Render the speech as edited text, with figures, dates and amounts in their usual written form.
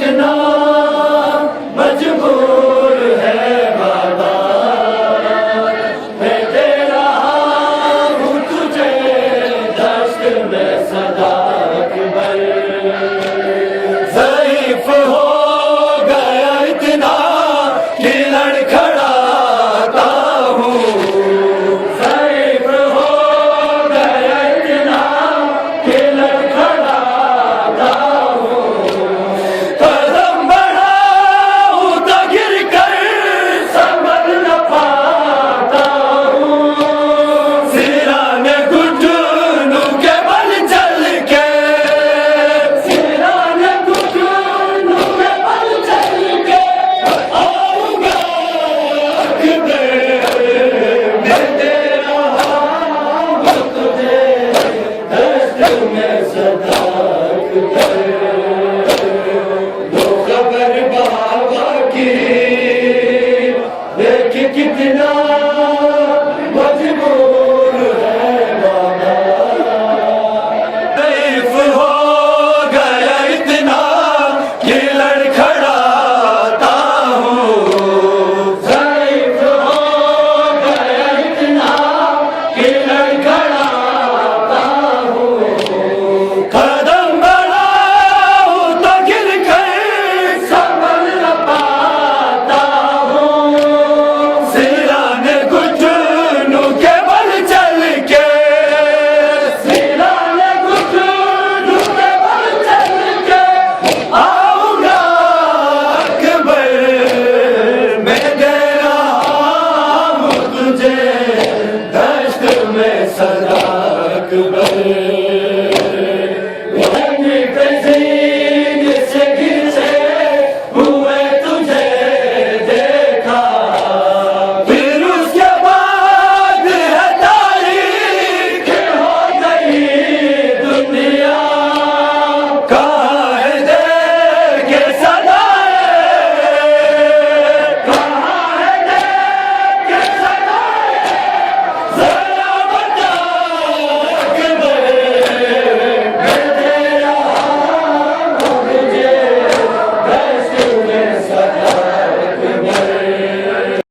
कितना मजबूर है बाबा, मैं दे रहा हूँ तुझे दश्त में सदा अकबर। ज़ईफ़ हो गया इतना कि लड़खड़ाता हूँ, ज़ईफ़ हो गया इतना कि लड़खड़ाता हूँ। कदम बढ़ाऊँ तो गिर कर संभल न पाता हूँ, सिराने घुटनों के बल चल के, सिराने घुटनों के बल चल के आऊँगा अकबर। मैं दे रहा हूँ तुझे दश्त में सदा अकबर। लो खबर बाबा की, देख कितना